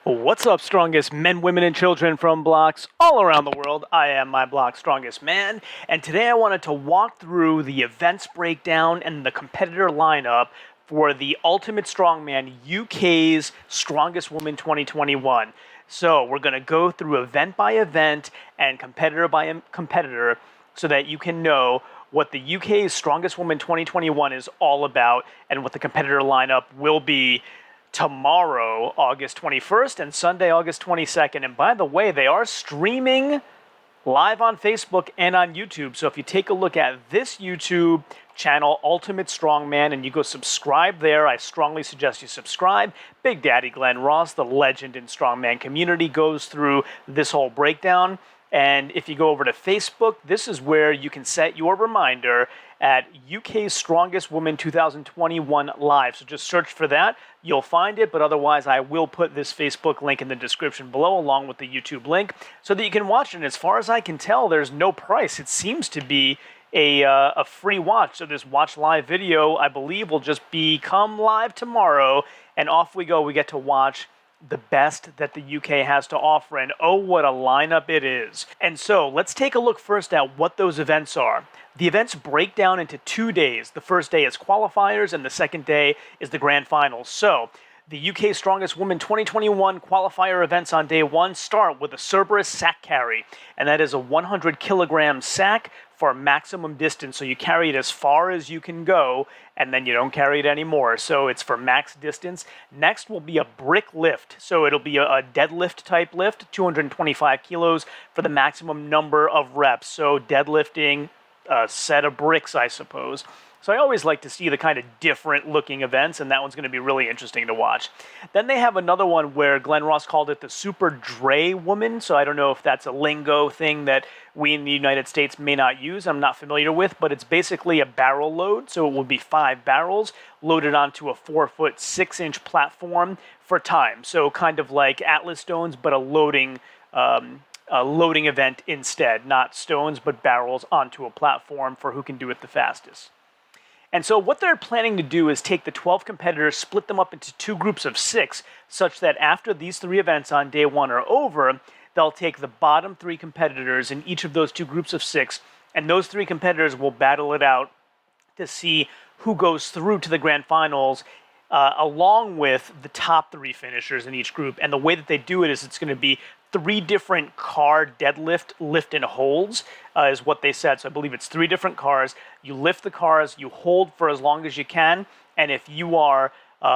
What's up, strongest men, women, and children from blocks all around the world? I am my block's strongest man, and today I wanted to walk through the events breakdown and the competitor lineup for the Ultimate Strongman UK's Strongest Woman 2021. So we're going to go through event by event and competitor by competitor so that you can know what the UK's Strongest Woman 2021 is all about and what the competitor lineup will be tomorrow, August 21st, and Sunday, August 22nd. And by the way, they are streaming live on Facebook and on YouTube. So if you take a look at this YouTube channel, Ultimate Strongman, and you go subscribe there, I strongly suggest you subscribe. Big Daddy Glenn Ross, the legend in Strongman community, goes through this whole breakdown. And if you go over to Facebook, this is where you can set your reminder at UK's Strongest Woman 2021 Live. So just search for that. You'll find it, but otherwise I will put this Facebook link in the description below along with the YouTube link so that you can watch it. And as far as I can tell, there's no price. It seems to be a free watch. So this watch live video, I believe, will just become live tomorrow, and off we go. We get to watch the best that the UK has to offer, and oh, what a lineup it is. And so let's take a look first at what those events are. The events break down into 2 days. The first day is qualifiers, and the second day is the grand finals. So the UK Strongest Woman 2021 qualifier events on day one start with a Cerberus sack carry, and that is a 100 kilogram sack for maximum distance. So you carry it as far as you can go, and then you don't carry it anymore. So it's for max distance. Next will be a brick lift. So it'll be a deadlift type lift, 225 kilos for the maximum number of reps. So deadlifting a set of bricks, I suppose. So I always like to see the kind of different looking events, and that one's going to be really interesting to watch. Then they have another one where Glenn Ross called it the Super Dre Woman. So I don't know if that's a lingo thing that we in the United States may not use. I'm not familiar with, but it's basically a barrel load. So it will be 5 barrels loaded onto a 4-foot 6-inch platform for time. So kind of like Atlas stones, but a loading event instead. Not stones, but barrels onto a platform for who can do it the fastest. And so what they're planning to do is take the 12 competitors, split them up into 2 groups of 6, such that after these 3 events on day 1 are over, they'll take the bottom 3 competitors in each of those 2 groups of 6, and those 3 competitors will battle it out to see who goes through to the grand finals, along with the top 3 finishers in each group. And the way that they do it is it's going to be 3 different car deadlift, lift, and holds is what they said. So I believe it's 3 different cars. You lift the cars, you hold for as long as you can, and if you are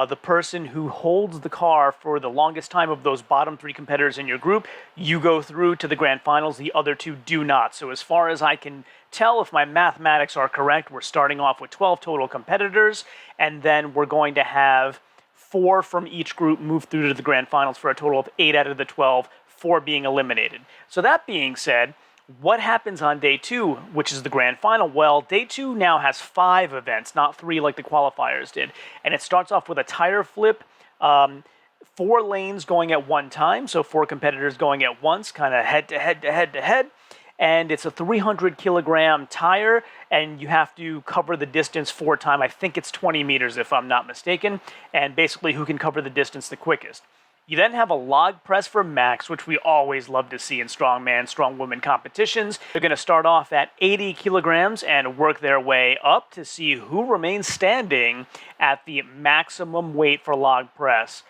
the person who holds the car for the longest time of those bottom 3 competitors in your group, you go through to the grand finals. The other 2 do not. So as far as I can tell, if my mathematics are correct, we're starting off with 12 total competitors, and then we're going to have 4 from each group move through to the grand finals for a total of 8 out of the 12, 4 being eliminated. So that being said, what happens on day 2, which is the grand final? Well, day 2 now has 5 events, not 3 like the qualifiers did. And it starts off with a tire flip, 4 lanes going at one time, so 4 competitors going at once, kind of head to head to head to head. And it's a 300 kilogram tire, and you have to cover the distance 4 times. I think it's 20 meters if I'm not mistaken, and basically who can cover the distance the quickest. You then have a log press for max, which we always love to see in strongman, strong woman competitions. They're going to start off at 80 kilograms and work their way up to see who remains standing at the maximum weight for log press.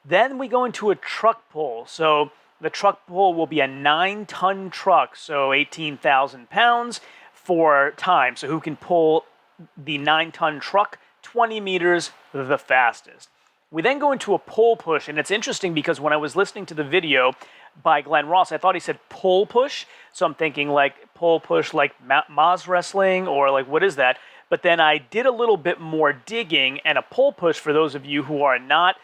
Then we go into a truck pull. So the truck pull will be a 9-ton truck, so 18,000 pounds for time. So who can pull the 9-ton truck 20 meters the fastest. We then go into a pole push, and it's interesting because when I was listening to the video by Glenn Ross, I thought he said pole push, so I'm thinking like pole push like Maz wrestling, or like what is that? But then I did a little bit more digging, and a pole push, for those of you who are not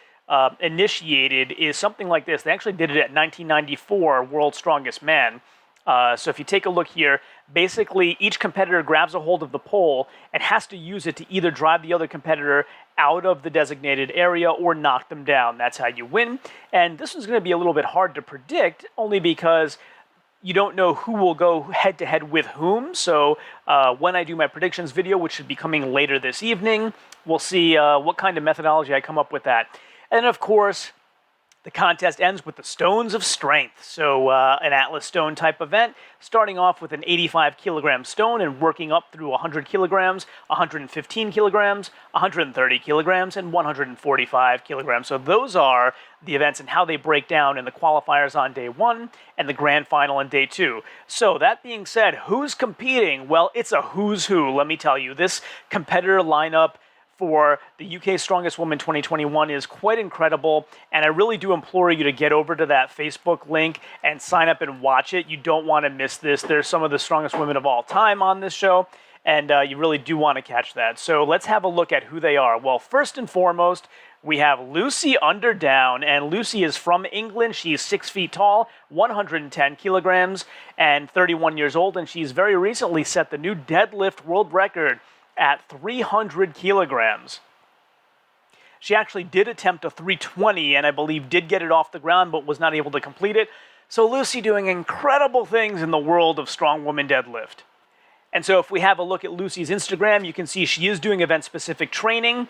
initiated, is something like this. They actually did it at 1994 World's Strongest Man. So if you take a look here, basically each competitor grabs a hold of the pole and has to use it to either drive the other competitor out of the designated area or knock them down. That's how you win. And this is going to be a little bit hard to predict, only because you don't know who will go head-to-head with whom. So when I do my predictions video, which should be coming later this evening, we'll see what kind of methodology I come up with that. And of course, The contest ends with the Stones of Strength, so an Atlas Stone type event, starting off with an 85 kilogram stone and working up through 100 kilograms, 115 kilograms, 130 kilograms, and 145 kilograms. So those are the events and how they break down in the qualifiers on day 1 and the grand final on day 2. So that being said, who's competing? Well, it's a who's who, let me tell you. This competitor lineup for the UK Strongest Woman 2021 is quite incredible, and I really do implore you to get over to that Facebook link and sign up and watch it. You don't want to miss this. There's some of the strongest women of all time on this show, and you really do want to catch that. So let's have a look at who they are. Well, first and foremost, we have Lucy Underdown, and Lucy is from England. She's 6 feet tall, 110 kilograms, and 31 years old, and she's very recently set the new deadlift world record at 300 kilograms. She actually did attempt a 320 and I believe did get it off the ground but was not able to complete it. So Lucy doing incredible things in the world of strong woman deadlift. And so if we have a look at Lucy's Instagram, you can see she is doing event-specific training,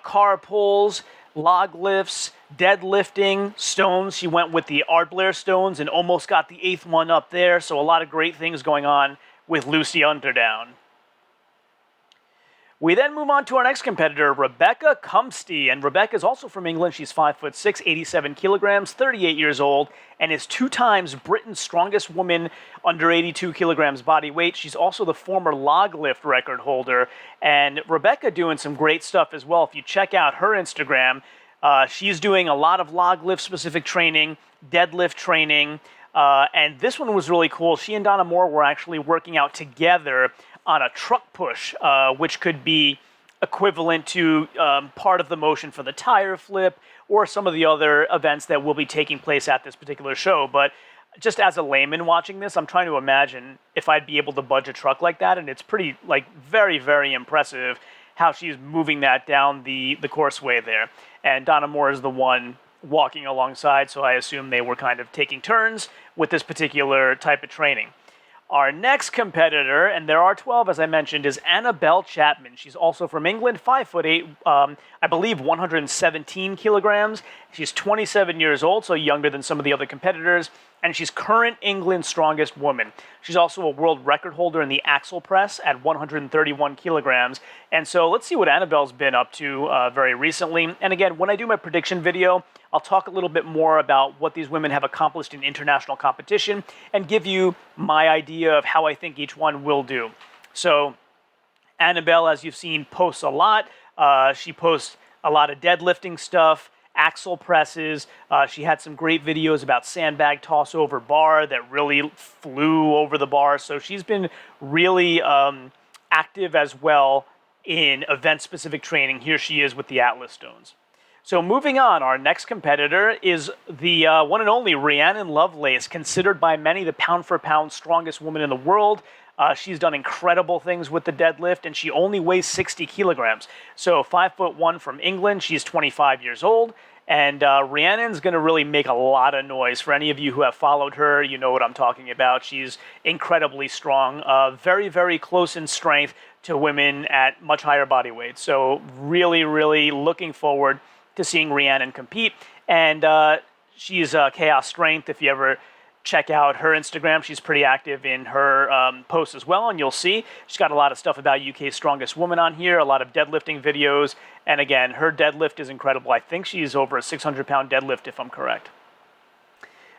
car pulls, log lifts, deadlifting, stones. She went with the Art Blair stones and almost got the 8th one up there. So a lot of great things going on with Lucy Underdown. We then move on to our next competitor, Rebecca Cumsty, and Rebecca is also from England. She's 5'6", 87 kilograms, 38 years old, and is 2 times Britain's strongest woman under 82 kilograms body weight. She's also the former log lift record holder, and Rebecca doing some great stuff as well. If you check out her Instagram, she's doing a lot of log lift specific training, deadlift training, and this one was really cool. She and Donna Moore were actually working out together on a truck push, which could be equivalent to part of the motion for the tire flip or some of the other events that will be taking place at this particular show. But just as a layman watching this, I'm trying to imagine if I'd be able to budge a truck like that, and it's pretty, very, very impressive how she's moving that down the courseway there. And Donna Moore is the one walking alongside, so I assume they were kind of taking turns with this particular type of training. Our next competitor, and there are 12 as I mentioned, is Annabelle Chapman. She's also from England, 5'8", I believe 117 kilograms. She's 27 years old, so younger than some of the other competitors, and she's current England's strongest woman. She's also a world record holder in the axle press at 131 kilograms. And so let's see what Annabelle's been up to very recently. And again, when I do my prediction video, I'll talk a little bit more about what these women have accomplished in international competition and give you my idea of how I think each one will do. So Annabelle, as you've seen, posts a lot. She posts a lot of deadlifting stuff, axle presses. She had some great videos about sandbag toss over bar that really flew over the bar. So she's been really active as well in event-specific training. Here she is with the Atlas Stones. So moving on, our next competitor is the one and only Rhiannon Lovelace, considered by many the pound-for-pound strongest woman in the world. She's done incredible things with the deadlift, and she only weighs 60 kilograms. So 5'1" from England, she's 25 years old, and Rhiannon's going to really make a lot of noise. For any of you who have followed her, you know what I'm talking about. She's incredibly strong, very, very close in strength to women at much higher body weight. So really, really looking forward to seeing Rhiannon compete. And she's Chaos Strength. If you ever check out her Instagram, she's pretty active in her posts as well, and you'll see she's got a lot of stuff about UK's Strongest Woman on here, a lot of deadlifting videos, and again, her deadlift is incredible. I think she's over a 600-pound deadlift, if I'm correct.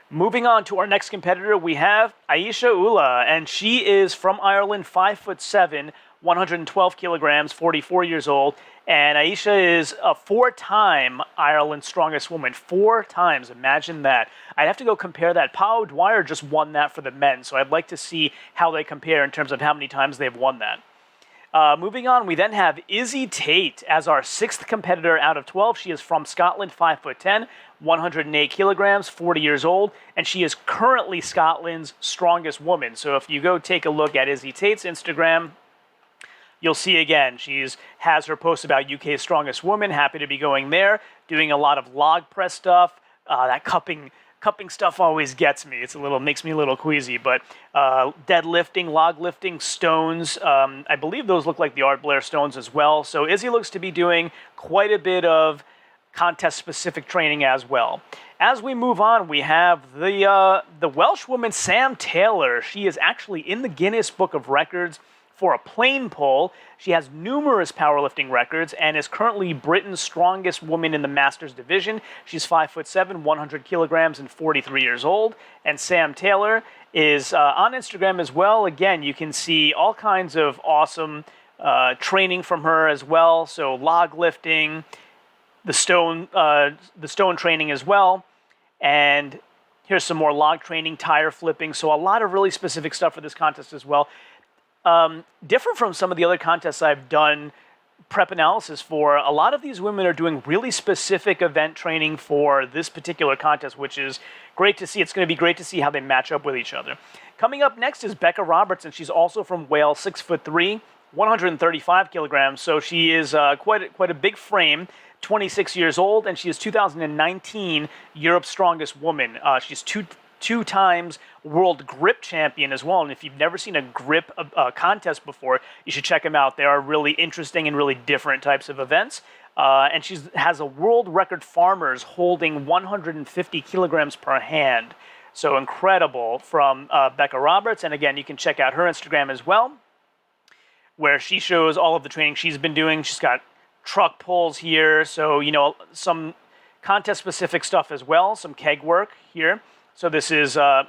Moving on to our next competitor, we have Aisha Ula, and she is from Ireland, 5'7", 112 kilograms, 44 years old, and Aisha is a 4-time Ireland's strongest woman. 4 times, imagine that. I'd have to go compare that. Pau Dwyer just won that for the men, so I'd like to see how they compare in terms of how many times they've won that. Moving on, we then have Izzy Tate as our 6th competitor out of 12. She is from Scotland, 5'10", 108 kilograms, 40 years old, and she is currently Scotland's strongest woman. So if you go take a look at Izzy Tate's Instagram, you'll see again, she has her posts about UK's strongest woman. Happy to be going there, doing a lot of log press stuff. That cupping stuff always gets me. Makes me a little queasy, but deadlifting, log lifting, stones. I believe those look like the Art Blair stones as well. So Izzy looks to be doing quite a bit of contest-specific training as well. As we move on, we have the Welsh woman Sam Taylor. She is actually in the Guinness Book of Records for a plane pull. She has numerous powerlifting records and is currently Britain's strongest woman in the Masters division. She's 5'7", 100 kilograms, and 43 years old. And Sam Taylor is on Instagram as well. Again, you can see all kinds of awesome training from her as well. So log lifting, the stone training as well, and here's some more log training, tire flipping. So a lot of really specific stuff for this contest as well. Different from some of the other contests I've done prep analysis for, a lot of these women are doing really specific event training for this particular contest, which is great to see. It's going to be great to see how they match up with each other. Coming up next is Becca Robertson. She's also from Wales, 6'3", 135 kilograms. So she is quite a big frame. 26 years old, and she is 2019 Europe's strongest woman. She's two times world grip champion as well, and if you've never seen a grip contest before, you should check them out. They are really interesting and really different types of events. And she has a world record farmers holding 150 kilograms per hand. So incredible from Becca Roberts. And again, you can check out her Instagram as well, where she shows all of the training she's been doing. She's got truck pulls here, so some contest specific stuff as well, some keg work here. So this is there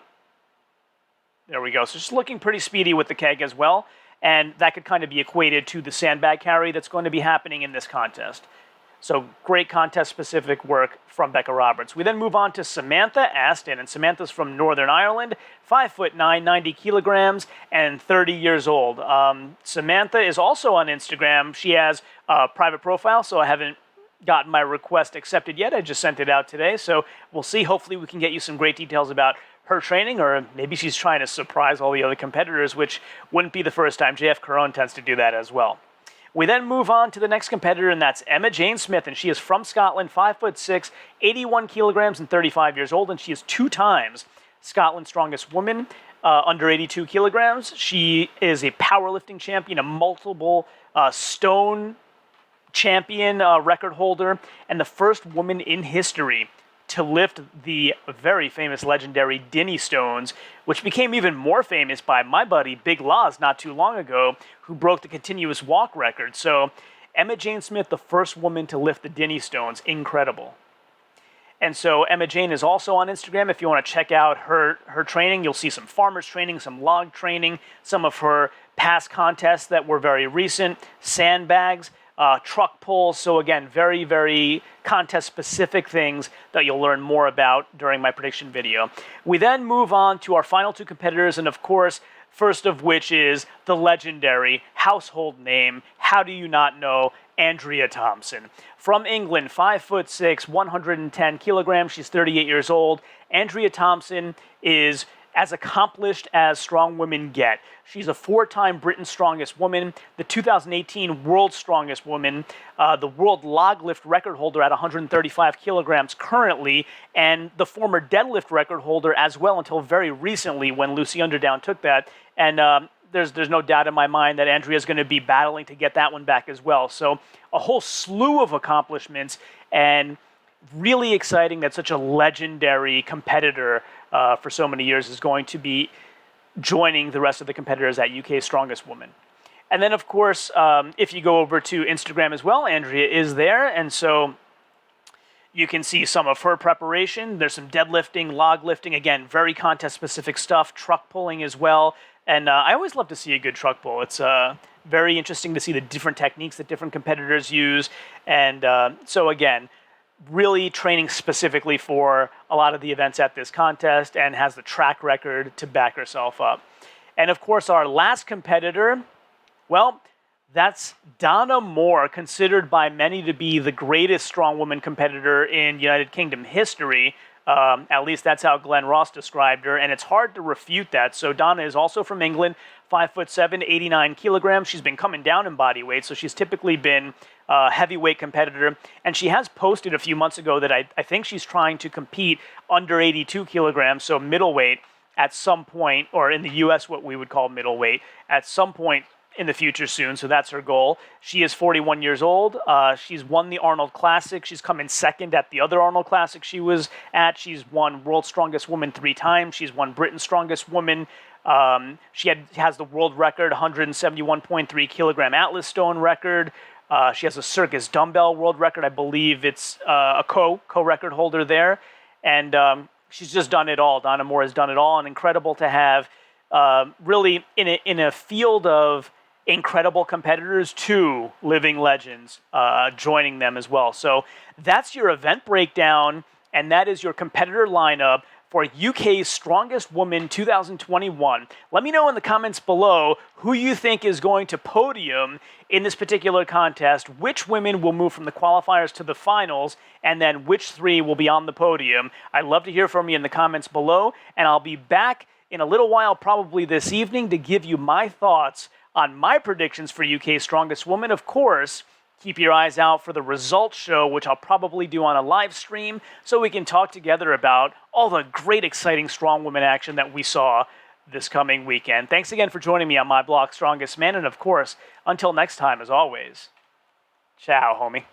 we go. So just looking pretty speedy with the keg as well, and that could kind of be equated to the sandbag carry that's going to be happening in this contest. So great contest specific work from Becca Roberts. We then move on to Samantha Aston, and Samantha's from Northern Ireland, 5'9", 90 kilograms, and 30 years old. Samantha is also on Instagram. She has a private profile, so I haven't gotten my request accepted yet. I just sent it out today, so we'll see. Hopefully we can get you some great details about her training, or maybe she's trying to surprise all the other competitors, which wouldn't be the first time. JF Caron tends to do that as well. We then move on to the next competitor, and that's Emma Jane Smith, and she is from Scotland, 5'6", 81 kilograms, and 35 years old, and she is 2 times Scotland's strongest woman, under 82 kilograms. She is a powerlifting champion, a multiple stone champion record holder, and the first woman in history to lift the very famous legendary Dinnie stones, which became even more famous by my buddy Big Laws not too long ago, who broke the continuous walk record. So Emma Jane Smith, the first woman to lift the Dinnie stones, incredible. And so Emma Jane is also on Instagram. If you want to check out her training, you'll see some farmers training, some log training, some of her past contests that were very recent, sandbags, truck pulls. So again, very, very contest-specific things that you'll learn more about during my prediction video. We then move on to our final 2 competitors, and of course, first of which is the legendary household name, how do you not know, Andrea Thompson. From England, 5'6", 110 kilograms, she's 38 years old. Andrea Thompson is as accomplished as strong women get. She's a 4-time Britain's strongest woman, the 2018 world's strongest woman, the world log lift record holder at 135 kilograms currently, and the former deadlift record holder as well until very recently when Lucy Underdown took that. And there's no doubt in my mind that Andrea's going to be battling to get that one back as well. So a whole slew of accomplishments, and really exciting that such a legendary competitor for so many years is going to be joining the rest of the competitors at UK's Strongest Woman. And then, of course, if you go over to Instagram as well, Andrea is there, and so you can see some of her preparation. There's some deadlifting, log lifting, again, very contest-specific stuff, truck pulling as well. And I always love to see a good truck pull. It's very interesting to see the different techniques that different competitors use. And so, again, really training specifically for a lot of the events at this contest and has the track record to back herself up. And of course, our last competitor, well, that's Donna Moore, considered by many to be the greatest strong woman competitor in United Kingdom history. At least that's how Glenn Ross described her, and it's hard to refute that. So Donna is also from England, 5'7", 89 kilograms. She's been coming down in body weight, so she's typically been a heavyweight competitor. And she has posted a few months ago that I think she's trying to compete under 82 kilograms, so middleweight at some point, or in the U.S. what we would call middleweight, at some point in the future soon, so that's her goal. She is 41 years old. She's won the Arnold Classic. She's come in second at the other Arnold Classic she was at. She's won World's Strongest Woman 3 times. She's won Britain's Strongest Woman. She has the world record, 171.3 kilogram Atlas stone record. She has a circus dumbbell world record. I believe it's a co-record holder there. And she's just done it all. Donna Moore has done it all, and incredible to have really in a field of incredible competitors, 2 living legends joining them as well. So that's your event breakdown, and that is your competitor lineup for UK's Strongest Woman 2021. Let me know in the comments below who you think is going to podium in this particular contest, which women will move from the qualifiers to the finals, and then which 3 will be on the podium. I'd love to hear from you in the comments below, and I'll be back in a little while, probably this evening, to give you my thoughts on my predictions for UK's Strongest Woman. Of course, keep your eyes out for the results show, which I'll probably do on a live stream, so we can talk together about all the great, exciting strong women action that we saw this coming weekend. Thanks again for joining me on my blog, Strongest Man, and of course, until next time, as always, ciao, homie.